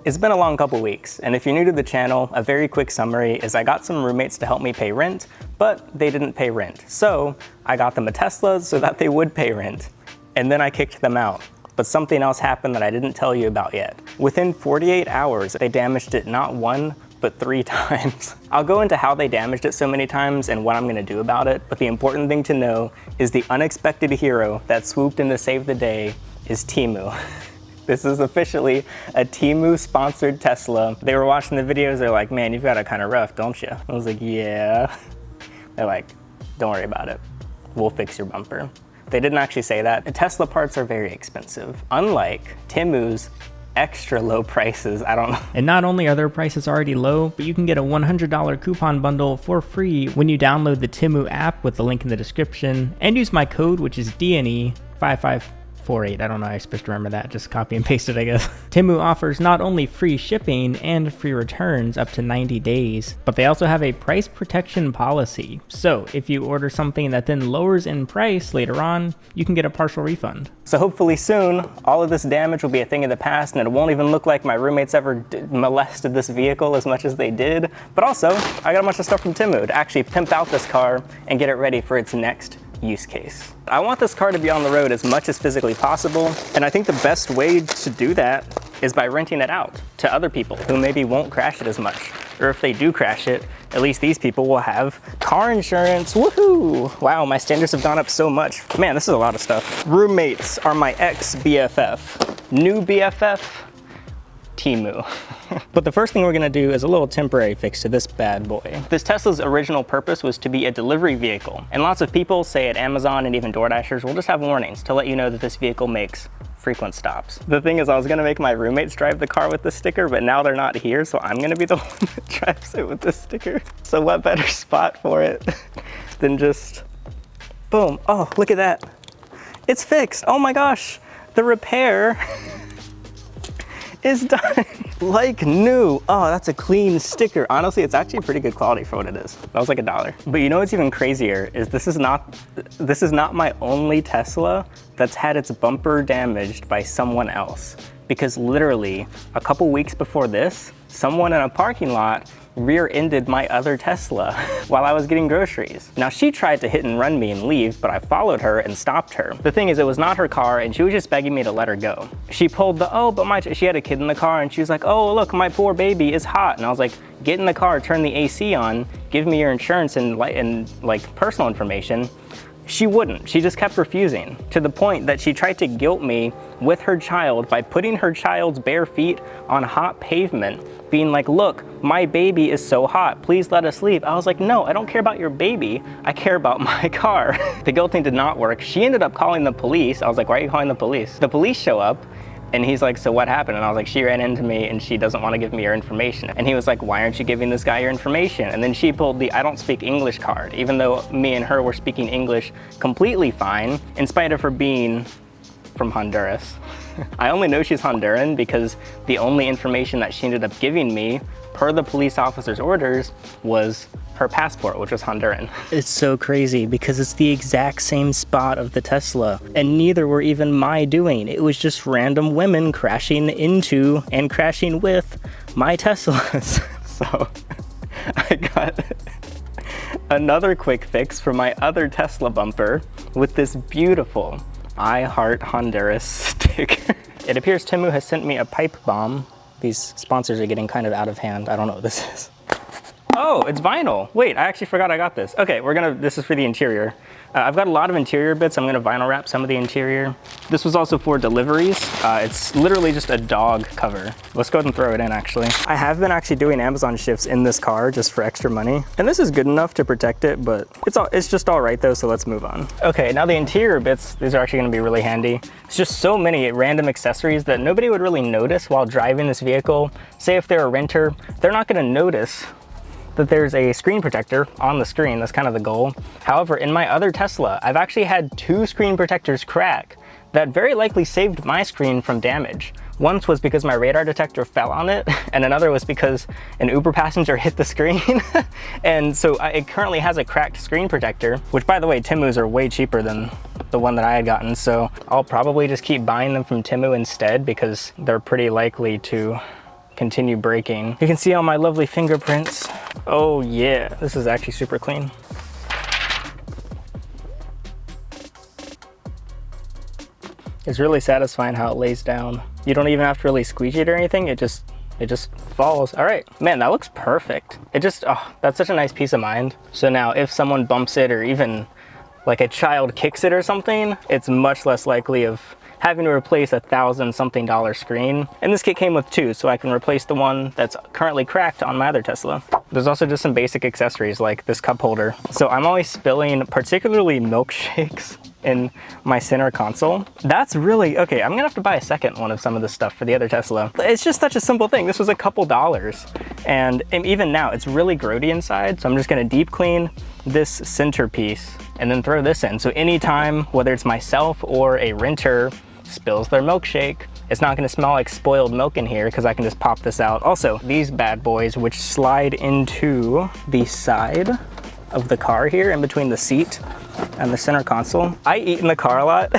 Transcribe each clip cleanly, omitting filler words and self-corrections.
It's been a long couple weeks, and if you're new to the channel, a very quick summary is I got some roommates to help me pay rent, but they didn't pay rent. So I got them a Tesla so that they would pay rent. And then I kicked them out. But something else happened that I didn't tell you about yet. Within 48 hours, they damaged it not 1, but 3 times. I'll go into how they damaged it so many times and what I'm gonna do about it, but the important thing to know is the unexpected hero that swooped in to save the day is Temu. This is officially a Temu sponsored Tesla. They were watching the videos, they're like, man, you've got it kind of rough, don't you? I was like, yeah. They're like, don't worry about it. We'll fix your bumper. They didn't actually say that. Tesla parts are very expensive, unlike Temu's extra low prices. I don't know. And not only are their prices already low, but you can get a $100 coupon bundle for free when you download the Temu app with the link in the description and use my code, which is DNE5548. I don't know, I'm supposed to remember that, just copy and paste it, I guess. Temu offers not only free shipping and free returns up to 90 days, but they also have a price protection policy. So if you order something that then lowers in price later on, you can get a partial refund. So hopefully soon, all of this damage will be a thing of the past and it won't even look like my roommates ever molested this vehicle as much as they did. But also, I got a bunch of stuff from Temu to actually pimp out this car and get it ready for its next use case. I want this car to be on the road as much as physically possible, and I think the best way to do that is by renting it out to other people who maybe won't crash it as much. Or if they do crash it, at least these people will have car insurance. Woohoo! Wow, my standards have gone up so much. Man, this is a lot of stuff. Roommates are my ex-BFF. New BFF, Temu. But the first thing we're gonna do is a little temporary fix to this bad boy. This Tesla's original purpose was to be a delivery vehicle. And lots of people, say at Amazon and even DoorDashers, will just have warnings to let you know that this vehicle makes frequent stops. The thing is, I was gonna make my roommates drive the car with the sticker, but now they're not here, so I'm gonna be the one that drives it with the sticker. So what better spot for it than just, boom. Oh, look at that. It's fixed. Oh my gosh, the repair is done like new. Oh, that's a clean sticker. Honestly, it's actually pretty good quality for what it is. That was like $1. But you know what's even crazier is this is not my only Tesla that's had its bumper damaged by someone else. Because literally a couple weeks before this, someone in a parking lot rear-ended my other Tesla while I was getting groceries. Now she tried to hit and run me and leave, but I followed her and stopped her. The thing is, it was not her car and she was just begging me to let her go. She pulled the, oh, but she had a kid in the car and she was like, oh, look, my poor baby is hot. And I was like, get in the car, turn the AC on, give me your insurance and like personal information. She wouldn't. She just kept refusing, to the point that she tried to guilt me with her child by putting her child's bare feet on hot pavement, being like, look, my baby is so hot, please let us leave. I was like, no, I don't care about your baby, I care about my car. The guilting did not work. She ended up calling the police. I was like, why are you calling the police? The police show up, and he's like, so what happened? And I was like, she ran into me and she doesn't want to give me your information. And he was like, why aren't you giving this guy your information? And then she pulled the I don't speak English card, even though me and her were speaking English completely fine, in spite of her being from Honduras. I only know she's Honduran because the only information that she ended up giving me, per the police officer's orders, was her passport, which was Honduran. It's so crazy because it's the exact same spot of the Tesla, and neither were even my doing. It was just random women crashing into and crashing with my Teslas. So I got another quick fix for my other Tesla bumper with this beautiful I Heart Honduras sticker. It appears Temu has sent me a pipe bomb. These sponsors are getting kind of out of hand. I don't know what this is. Oh, it's vinyl. Wait, I actually forgot I got this. Okay, this is for the interior. I've got a lot of interior bits. I'm gonna vinyl wrap some of the interior. This was also for deliveries. It's literally just a dog cover. Let's go ahead and throw it in, actually. I have been actually doing Amazon shifts in this car just for extra money. And this is good enough to protect it, but it's just all right though, so let's move on. Okay, now the interior bits, these are actually gonna be really handy. It's just so many random accessories that nobody would really notice while driving this vehicle. Say if they're a renter, they're not gonna notice that there's a screen protector on the screen. That's kind of the goal. However, in my other Tesla, I've actually had 2 screen protectors crack that very likely saved my screen from damage. Once was because my radar detector fell on it, and another was because an Uber passenger hit the screen. And so it currently has a cracked screen protector, which, by the way, Temu's are way cheaper than the one that I had gotten. So I'll probably just keep buying them from Temu instead because they're pretty likely to continue braking. You can see all my lovely fingerprints. Oh yeah, this is actually super clean. It's really satisfying how it lays down. You don't even have to really squeegee it or anything. It just falls. All right, man, that looks perfect. It just, oh, that's such a nice peace of mind. So now if someone bumps it or even like a child kicks it or something, it's much less likely of having to replace $1,000-something screen. And this kit came with 2, so I can replace the one that's currently cracked on my other Tesla. There's also just some basic accessories like this cup holder. So I'm always spilling particularly milkshakes in my center console. That's really, okay, I'm gonna have to buy a second one of some of this stuff for the other Tesla. It's just such a simple thing. This was a couple dollars. And even now, it's really grody inside, so I'm just gonna deep clean this centerpiece and then throw this in. So anytime, whether it's myself or a renter spills their milkshake, it's not gonna smell like spoiled milk in here because I can just pop this out. Also, these bad boys, which slide into the side of the car here in between the seat and the center console. I eat in the car a lot.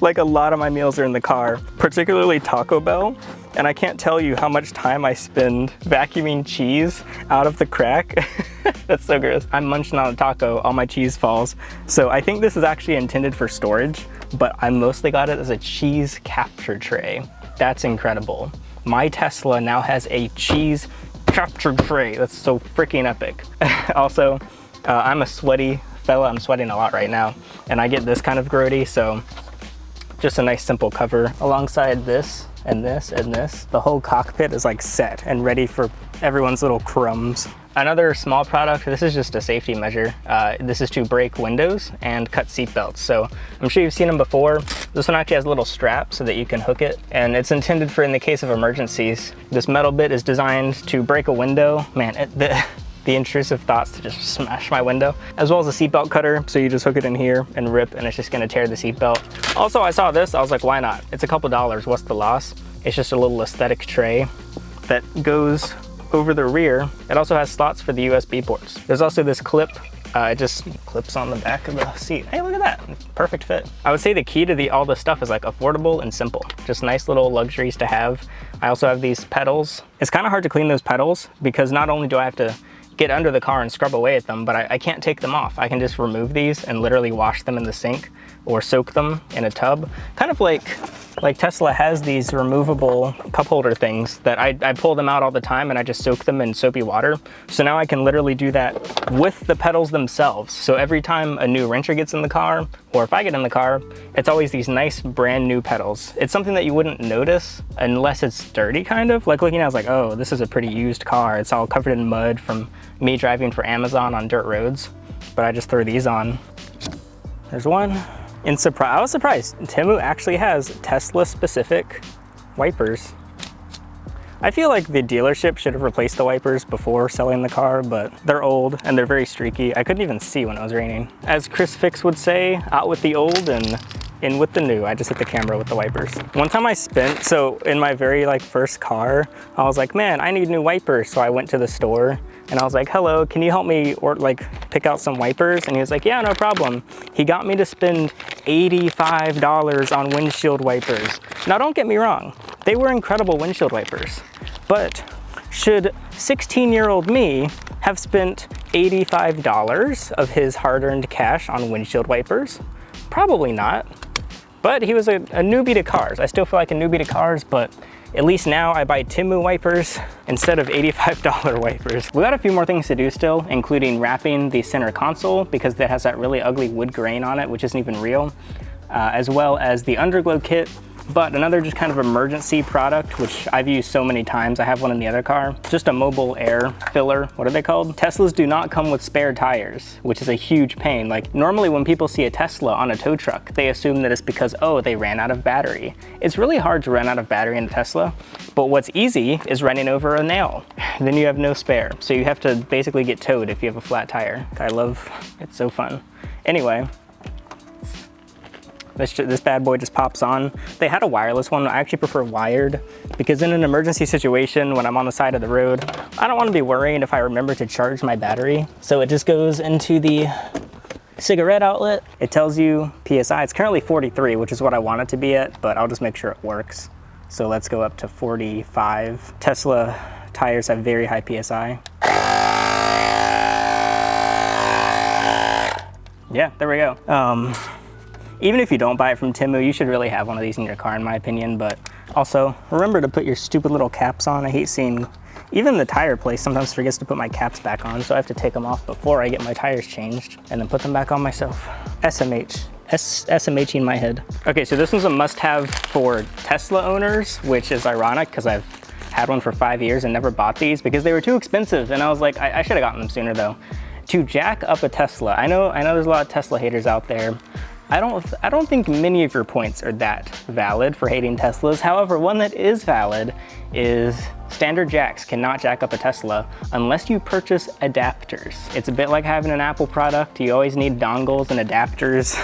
Like a lot of my meals are in the car, particularly Taco Bell. And I can't tell you how much time I spend vacuuming cheese out of the crack. That's so gross. I'm munching on a taco, all my cheese falls. So I think this is actually intended for storage, but I mostly got it as a cheese capture tray. That's incredible. My Tesla now has a cheese capture tray. That's so freaking epic. Also, I'm a sweaty fella. I'm sweating a lot right now, and I get this kind of grody, so just a nice simple cover alongside this and this and this. The whole cockpit is like set and ready for everyone's little crumbs. Another small product, this is just a safety measure. This is to break windows and cut seat belts. So I'm sure you've seen them before. This one actually has a little strap so that you can hook it, and it's intended for in the case of emergencies. This metal bit is designed to break a window. Man, the intrusive thoughts to just smash my window, as well as a seatbelt cutter. So you just hook it in here and rip, and it's just gonna tear the seatbelt. Also, I saw this, I was like, why not? It's a couple dollars, what's the loss? It's just a little aesthetic tray that goes over the rear. It also has slots for the USB ports. There's also this clip. It just clips on the back of the seat. Hey, look at that, perfect fit. I would say the key to all this stuff is like affordable and simple. Just nice little luxuries to have. I also have these pedals. It's kind of hard to clean those pedals because not only do I have to get under the car and scrub away at them, but I can't take them off. I can just remove these and literally wash them in the sink or soak them in a tub. Kind of like Tesla has these removable cup holder things that I pull them out all the time and I just soak them in soapy water. So now I can literally do that with the pedals themselves. So every time a new renter gets in the car, or if I get in the car, it's always these nice brand new pedals. It's something that you wouldn't notice unless it's dirty, kind of. Like looking at it, I was like, oh, this is a pretty used car. It's all covered in mud from me driving for Amazon on dirt roads. But I just throw these on. There's one. I was surprised. Temu actually has Tesla-specific wipers. I feel like the dealership should have replaced the wipers before selling the car, but they're old and they're very streaky. I couldn't even see when it was raining. As Chris Fix would say, out with the old and in with the new. I just hit the camera with the wipers. One time so in my very first car, I was like, man, I need new wipers. So I went to the store and I was like, hello, can you help me pick out some wipers? And he was like, yeah, no problem. He got me to spend $85 on windshield wipers. Now don't get me wrong, they were incredible windshield wipers, but should 16-year-old me have spent $85 of his hard-earned cash on windshield wipers? Probably not. But he was a newbie to cars. I still feel like a newbie to cars, but at least now I buy Temu wipers instead of $85 wipers. We got a few more things to do still, including wrapping the center console because that has that really ugly wood grain on it, which isn't even real, as well as the underglow kit. But another just kind of emergency product, which I've used so many times. I have one in the other car, just a mobile air filler. What are they called? Teslas do not come with spare tires, which is a huge pain. Like normally when people see a Tesla on a tow truck, they assume that it's because, oh, they ran out of battery. It's really hard to run out of battery in a Tesla, but what's easy is running over a nail. Then you have no spare. So you have to basically get towed if you have a flat tire. It's so fun. Anyway, this bad boy just pops on. They had a wireless one. I actually prefer wired because in an emergency situation when I'm on the side of the road, I don't want to be worrying if I remember to charge my battery. So it just goes into the cigarette outlet. It tells you PSI. It's currently 43, which is what I want it to be at, but I'll just make sure it works. So let's go up to 45. Tesla tires have very high PSI. Yeah, there we go. Even if you don't buy it from Temu, you should really have one of these in your car in my opinion, but also remember to put your stupid little caps on. I hate seeing, even the tire place sometimes forgets to put my caps back on, so I have to take them off before I get my tires changed and then put them back on myself. SMHing my head. Okay, so this one's a must-have for Tesla owners, which is ironic because I've had one for 5 years and never bought these because they were too expensive, and I was like, I should have gotten them sooner though. To jack up a Tesla, I know there's a lot of Tesla haters out there. I don't think many of your points are that valid for hating Teslas. However, one that is valid is standard jacks cannot jack up a Tesla unless you purchase adapters. It's a bit like having an Apple product. You always need dongles and adapters.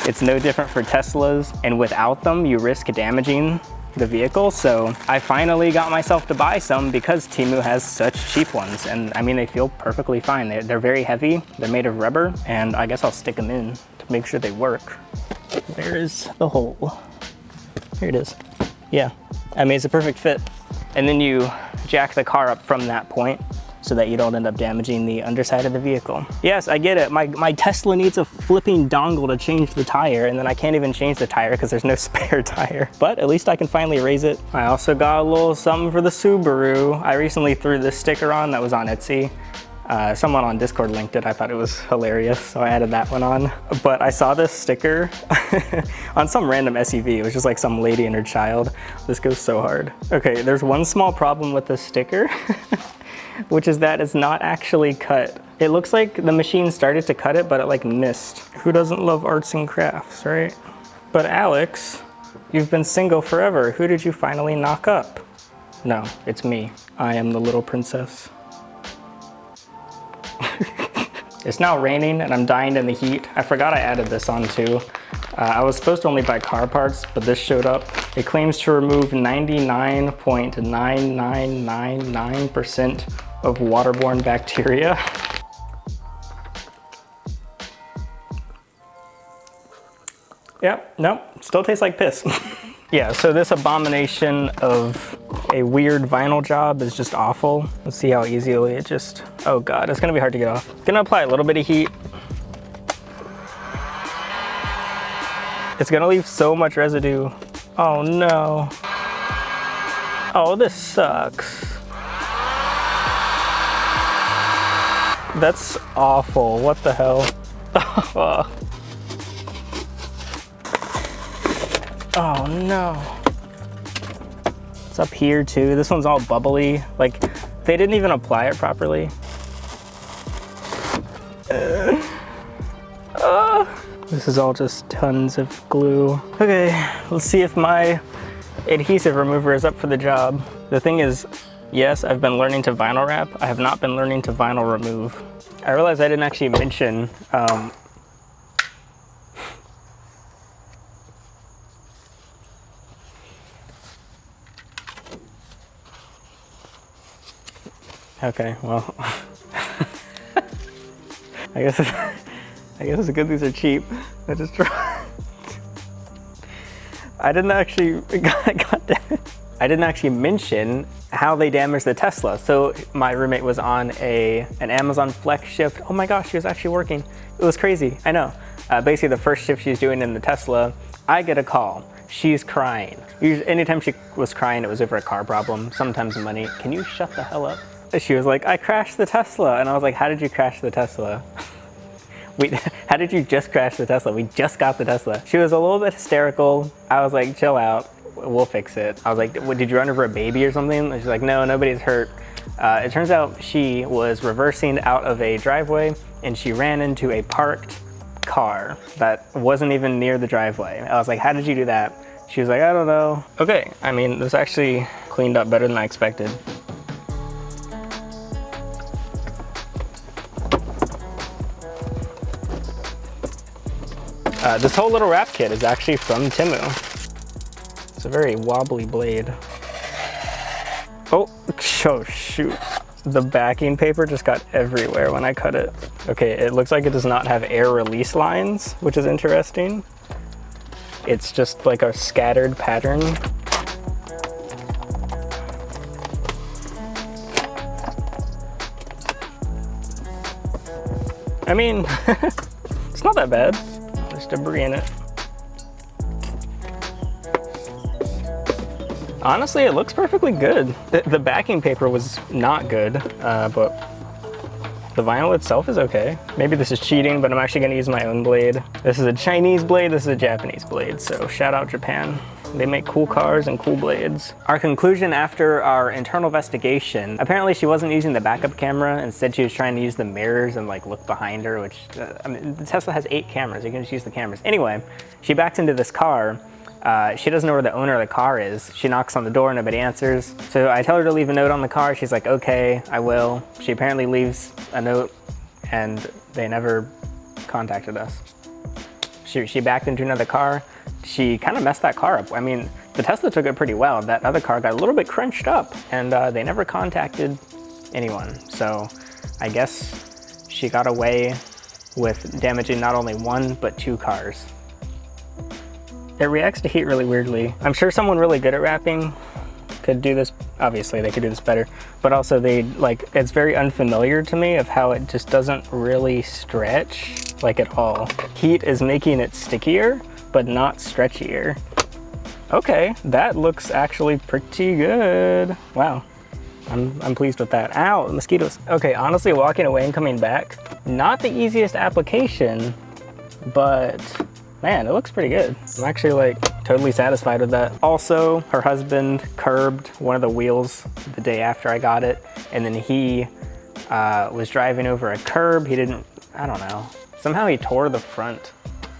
It's no different for Teslas, and without them, you risk damaging the vehicle. So I finally got myself to buy some because Temu has such cheap ones, and I mean, they feel perfectly fine. They're very heavy, they're made of rubber, and I guess I'll stick them in to make sure they work. There is the hole. Here it is. Yeah, I mean, it's a perfect fit. And then you jack the car up from that point so that you don't end up damaging the underside of the vehicle. Yes, I get it. My Tesla needs a flipping dongle to change the tire, and then I can't even change the tire because there's no spare tire. But at least I can finally raise it. I also got a little something for the Subaru. I recently threw this sticker on that was on Etsy. Someone on Discord linked it. I thought it was hilarious, so I added that one on. But I saw this sticker on some random SUV. It was just like some lady and her child. This goes so hard. Okay, there's one small problem with this sticker, which is that it's not actually cut. It looks like the machine started to cut it, but it like missed. Who doesn't love arts and crafts, right? But Alex, you've been single forever. Who did you finally knock up? No, it's me. I am the little princess. It's now raining and I'm dying in the heat. I forgot I added this on too. I was supposed to only buy car parts, but this showed up. It claims to remove 99.9999% of waterborne bacteria. Yep, nope, still tastes like piss. Yeah, so this abomination of a weird vinyl job is just awful. Let's see how easily it just, oh God, it's gonna be hard to get off. Gonna apply a little bit of heat. It's gonna leave so much residue. Oh no. Oh, this sucks. That's awful, what the hell? Oh no. It's up here too. This one's all bubbly. Like, they didn't even apply it properly. This is all just tons of glue. Okay, let's see if my adhesive remover is up for the job. The thing is, yes, I've been learning to vinyl wrap. I have not been learning to vinyl remove. I realized I didn't actually mention okay, well, I guess it's good these are cheap. I just tried. I didn't actually, God damn it. I didn't actually mention how they damaged the Tesla. So my roommate was on an Amazon Flex shift. Oh my gosh, she was actually working. It was crazy, I know. Basically the first shift she's doing in the Tesla, I get a call. She's crying. Usually, anytime she was crying, it was over a car problem, sometimes money. Can you shut the hell up? She was like, I crashed the Tesla. And I was like, how did you crash the Tesla? How did you just crash the Tesla? We just got the Tesla. She was a little bit hysterical. I was like, chill out, we'll fix it. I was like, did you run over a baby or something? And she's like, no, nobody's hurt. It turns out she was reversing out of a driveway and she ran into a parked car that wasn't even near the driveway. I was like, how did you do that? She was like, I don't know. Okay, I mean, this actually cleaned up better than I expected. This whole little wrap kit is actually from Temu. It's a very wobbly blade. Oh shoot. The backing paper just got everywhere when I cut it. Okay, it looks like it does not have air release lines, which is interesting. It's just like a scattered pattern. I mean, it's not that bad. There's debris in it. Honestly, it looks perfectly good. The backing paper was not good, but the vinyl itself is okay. Maybe this is cheating, but I'm actually gonna use my own blade. This is a Chinese blade, this is a Japanese blade, so shout out Japan. They make cool cars and cool blades. Our conclusion after our internal investigation, apparently she wasn't using the backup camera. Instead, she was trying to use the mirrors and like look behind her, which, I mean, the Tesla has 8 cameras. You can just use the cameras. Anyway, she backs into this car. She doesn't know where the owner of the car is. She knocks on the door, nobody answers. So I tell her to leave a note on the car. She's like, okay, I will. She apparently leaves a note and they never contacted us. She backed into another car. She kind of messed that car up. I mean, the Tesla took it pretty well. That other car got a little bit crunched up and they never contacted anyone. So I guess she got away with damaging not only 1, but 2 cars. It reacts to heat really weirdly. I'm sure someone really good at wrapping could do this. Obviously they could do this better, but also it's very unfamiliar to me of how it just doesn't really stretch like at all. Heat is making it stickier, but not stretchier. Okay, that looks actually pretty good. Wow, I'm pleased with that. Ow, mosquitoes. Okay, honestly, walking away and coming back, not the easiest application, but man, it looks pretty good. I'm actually like totally satisfied with that. Also, her husband curbed one of the wheels the day after I got it, and then he was driving over a curb. He didn't, I don't know, somehow he tore the front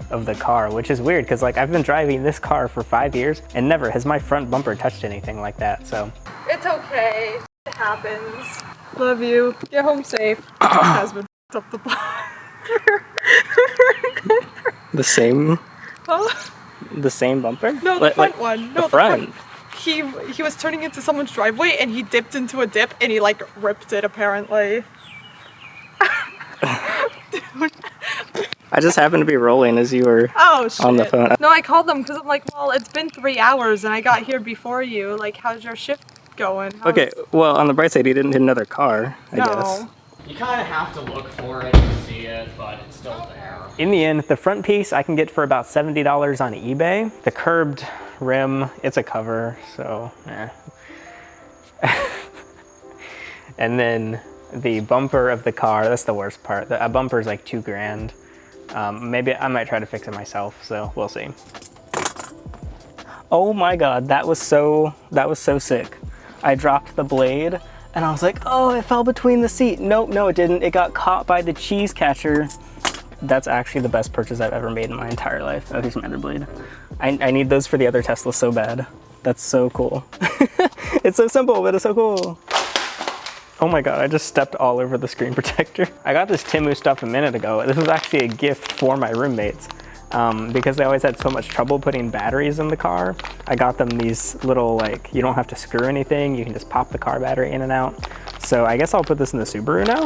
of the car, which is weird because like I've been driving this car for 5 years and never has my front bumper touched anything like that, so. It's okay, it happens. Love you, get home safe. Husband up the bumper. The same? Huh? The same bumper? No, the front one. No, the front. He was turning into someone's driveway and he dipped into a dip and he like ripped it apparently. Dude. I just happened to be rolling as you were on the phone. No, I called them because I'm like, well, it's been 3 hours and I got here before you. Like, how's your shift going? Okay, well, on the bright side, he didn't hit another car, I guess. You kind of have to look for it to see it, but it's still there. In the end, the front piece I can get for about $70 on eBay. The curbed rim, it's a cover, so eh. And then the bumper of the car, that's the worst part. A bumper is like $2,000. Maybe I might try to fix it myself, so we'll see. Oh my God, that was so sick. I dropped the blade and I was like, oh, it fell between the seat. Nope, no, it didn't. It got caught by the cheese catcher. That's actually the best purchase I've ever made in my entire life. Oh, here's my other blade. I need those for the other Tesla so bad. That's so cool. It's so simple, but it's so cool. Oh my God, I just stepped all over the screen protector. I got this Temu stuff a minute ago. This was actually a gift for my roommates. Because they always had so much trouble putting batteries in the car. I got them these little, like, you don't have to screw anything. You can just pop the car battery in and out. So I guess I'll put this in the Subaru now.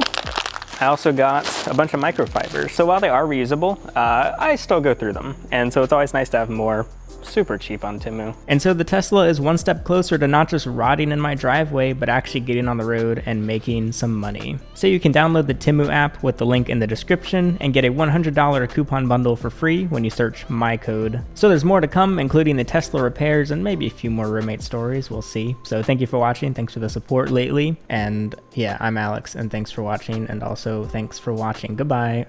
I also got a bunch of microfibers. So while they are reusable, I still go through them. And so it's always nice to have more. Super cheap on Temu. And so the Tesla is one step closer to not just rotting in my driveway, but actually getting on the road and making some money. So you can download the Temu app with the link in the description and get a $100 coupon bundle for free when you search my code. So there's more to come, including the Tesla repairs and maybe a few more roommate stories, we'll see. So thank you for watching, thanks for the support lately. And yeah, I'm Alex, and thanks for watching, and also thanks for watching. Goodbye.